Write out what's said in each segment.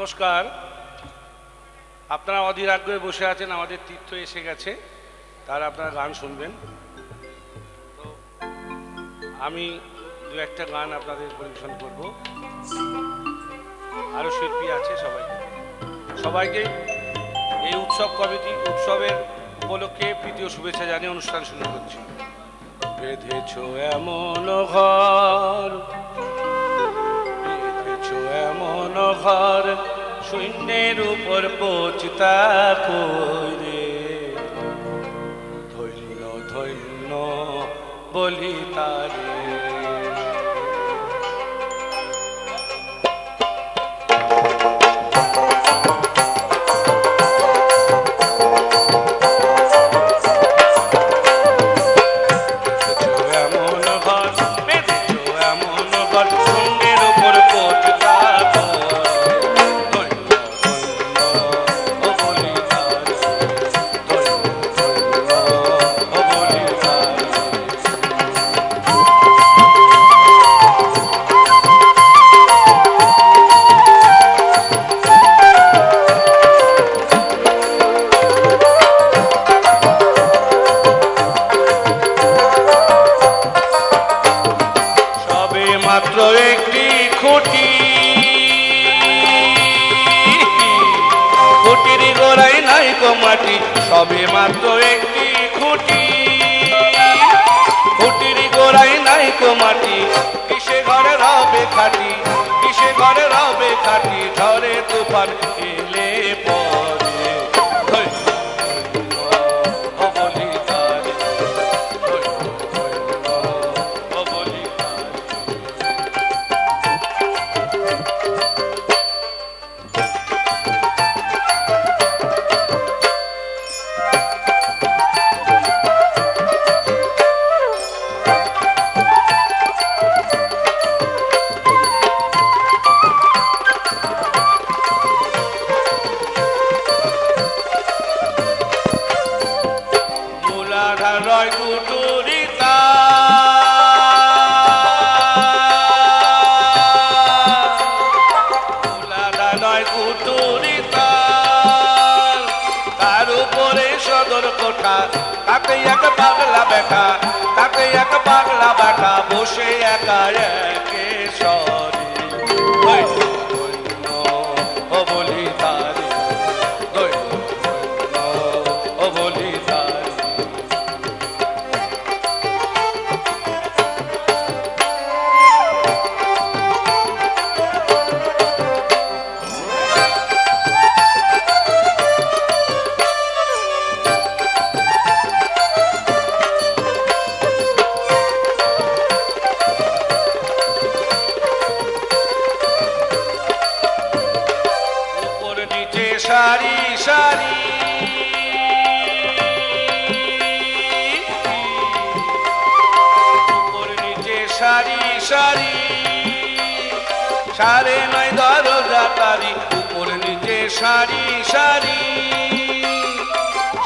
নমস্কার। আপনারা অধীর আগ্রহে বসে আছেন, আমাদের তীর্থ এসে গেছে, তার আপনারা গান শুনবেন। তো আমি দু একটা গান আপনাদের পরিবেশন করব। আরও শিল্পী আছে, সবাইকে এই উৎসব কমিটি উৎসবের উপলক্ষে প্রীতি ও শুভেচ্ছা জানিয়ে অনুষ্ঠান শুরু করছি। বেঁধেছ এমন ঘর, বেঁধেছ এমন ঘর, শূন্যের উপর পৌঁছতা করে, ধন্য ধন্য বলি তারে। মাত্র একটি খুঁটি, খুঁটির গোড়ায় নাই মাটি, সবে মাত্র একটি খুঁটি, খুঁটির গোড়ায় নাই মাটি, কিসে ঘরে রবে খাটি, কিসে ঘরে রবে খাটি, ঝড়ে তুফান এলে পরে রয় কুটুরিতা, নয় কুটুরিতা, তার উপরে সদর কোঠা, তাতে এক পাগলা বেটা, তাতে এক পাগলা বেটা বসে একা একে সরে, ও বলি তারে, ও বলি তারে। সারি সারি উপর নিচে সারি সারি, সারে নয় দরজা তারি, উপর নিচে সারি সারি,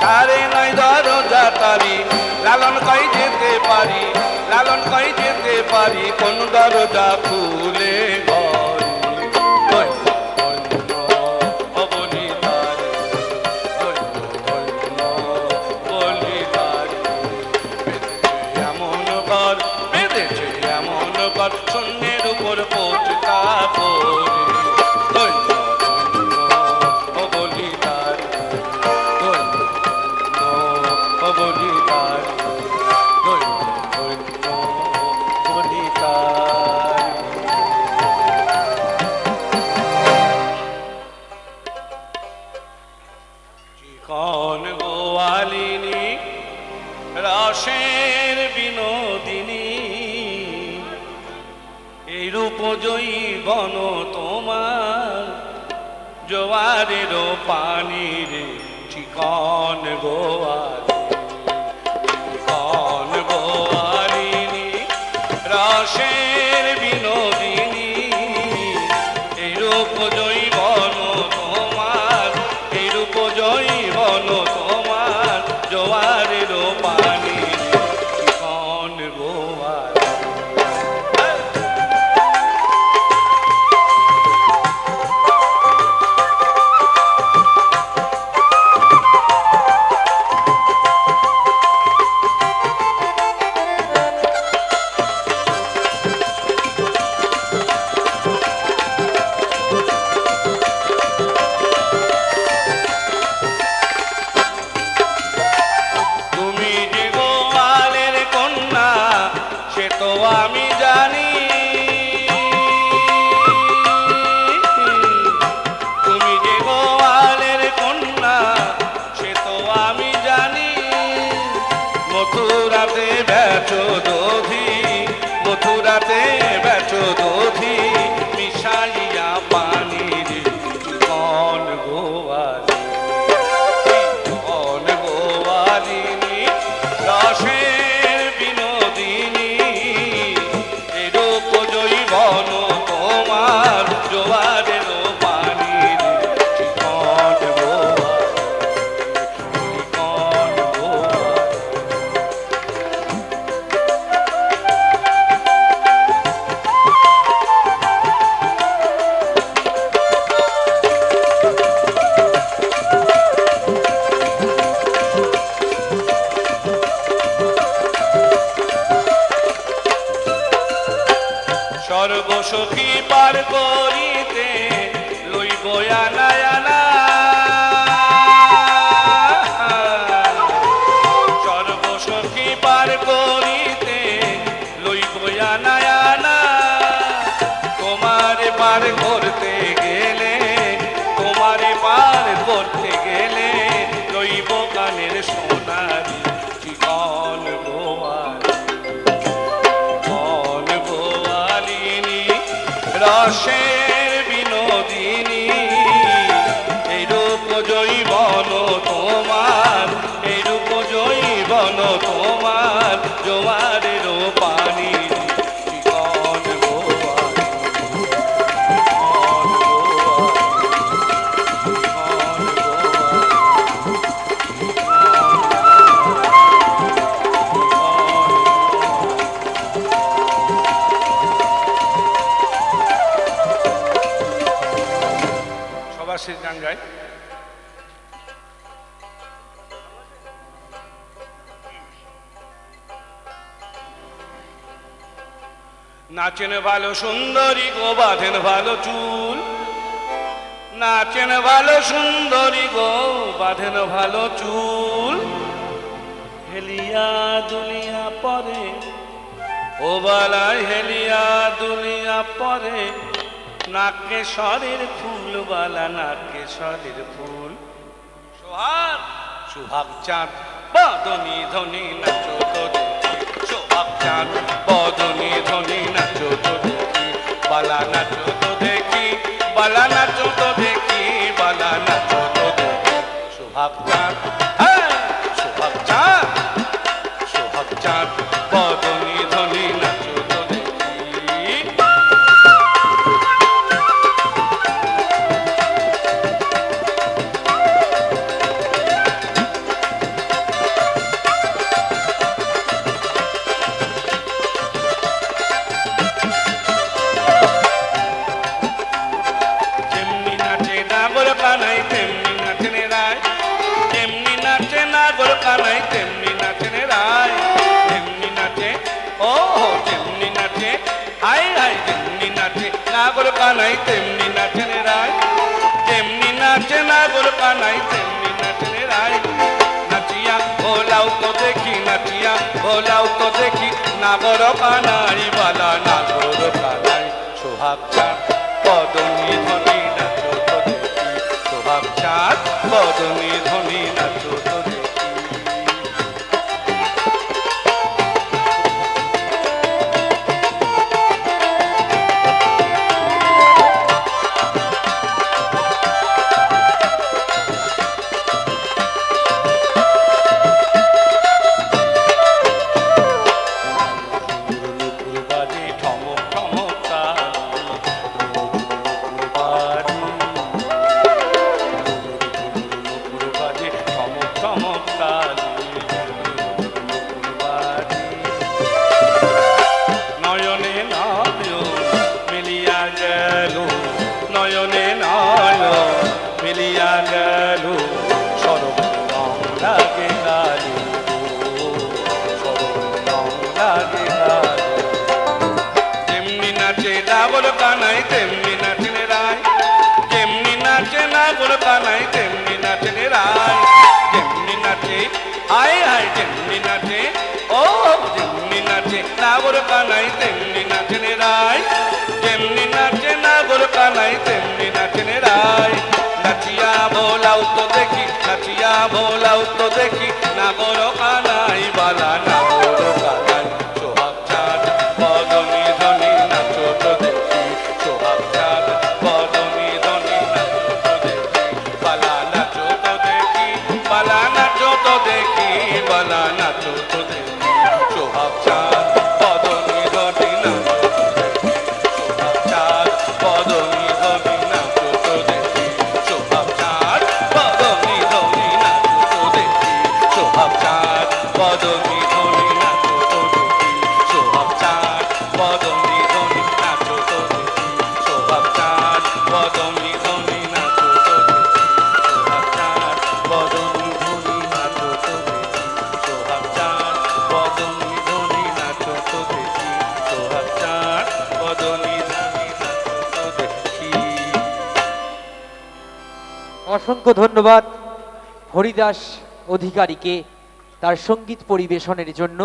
সারে নয় দরজা তারি, লালন কই যেতে পারি, লালন কই যেতে পারি, কোন দরজা খুলে ঘরে, শূন্যের উপর পৌঁছতা করে, ধন্য ধন্য ও বলি তারে, ধন্য ধন্য ও বলি তারে, ধন্য ধন্য বলি তারে। চিকন গোয়ালিনী রসের বিনোদিনী, এই রূপ জৈবন তোমার জোয়ারের পানি রে, চিকন গোয়ালি, চিকন গোয়ালিনী রসের বিনোদিনী, এই রূপ জৈবন তোমার, এই রূপ জৈবন তোমার জোয়ারের পানি রে, চিকন গোয়ালি। আমি জানি তুমি যে গোয়ালের কন্যা সে তো আমি জানি মথুরাতে বেচো দধি মথুরাতে বেচো দধি মিশাইয়া পানির জীবন গোয়ালিনী রসের বিনোদিনী এরূপ জৈবন তোমার জোয়ারের পানির জীবন সর্বসখী পার করিতে লইব আনা আনা সর্বসখী পার করিতে লইব আনা আনা তোমারে পার করতে গেলে তোমারে পার করতে গেলে লইব কানের সোনারি জীবন রসের বিনোদিনী এইরূপ জৈবন তোমার এইরূপ জৈবন তোমার জোয়ারের পানি জীবন সবার গান গায় নাচেন ভালো সুন্দরী গো বাঁধেন ভালো চুল নাচেন ভালো সুন্দরী গো বাঁধেন ভালো চুল হেলিয়া দুলিয়া পরে ও বালায় হেলিয়া দুলিয়া পরে নাকেশ্বরের ফুল বালা নাকেশ্বরের ফুল সোহাগ সোহাগ চাঁদ বদনী ধ্বনি নাচো তো দেখি সোহাগ চাঁদ বদনী ধ্বনি নাচো তো দেখি বালা নাচো তো দেখি বালা নাচো তো দেখি বালা নাচো তো দেখি সোহাগ চাঁদ সোহাগ চাঁদ সোহাগ চাঁদ বদনী ধ্বনি নাচো তো দেখি কানাই তেমনি নাচেন রায় তেমনি নাচে নাগর কানাই তেমনি নাচেন রায় তেমনি নাচে ও তেমনি নাচে হাই হাই তেমনি নাচে নাগর কানাই তেমনি নাচেন রায় তেমনি নাচে নাগর কানাই তেমনি নাচেন রায় নাচিয়া ভোলাও তো দেখি নাচিয়া ভোলাও তো দেখি নাগর কানাই বালা নাগর কানাই সোহাগ চাঁদ পদনী ধ্বনি নাচো তো দেখি সোহাগ চাঁদ বদনী ধ্বনি নাচো তো দেখি কানাই তেমনি নাচেন রায় যেমনি নাচে নাগর কানাই তেমনি নাচেন রায় যেমনি নাচে হায় হায় যেমনি নাচে ও যেমনি নাচে নাগর নাগর কানাই তেমনি নাচেন রায়, যেমনি নাচে নাগর কানাই তেমনি নাচেন রায়। নাচিয়া ভোলাও তো দেখি, নাচিয়া ভোলাও তো দেখি, নাগর কানাই বালা নাগর কানাই। সোহাগ চাঁদ বদনি ধনি নাচো তো দেখি, সোহাগ চাঁদ বদনি ধনি নাচো তো দেখি, বালা নাচো তো দেখি, বালা নাচো তো দেখি, বালা নাচো তো দেখি। সোহাগ চাঁদ বদনি ধনি নাচো তো দেখি, সোহাগ চাঁদ বদনি ধনি নাচো তো দেখি, সোহাগ চাঁদ বদনি ধনি নাচো তো দেখি, সোহাগ চাঁদ বদনি ধনি নাচো তো দেখি, সোহাগ চাঁদ বদনি ধনি নাচো তো দেখি, সোহাগ চাঁদ বদনি ধনি নাচো তো দেখি, সোহাগ চাঁদ বদনি ধনি নাচো তো দেখি, সোহাগ চাঁদ বদনি ধনি নাচো তো দেখি, সোহাগ চাঁদ বদনি ধনি নাচো তো দেখি। অসংখ্য ধন্যবাদ হরিদাস অধিকারীকে তার সঙ্গীত পরিবেশনের জন্য।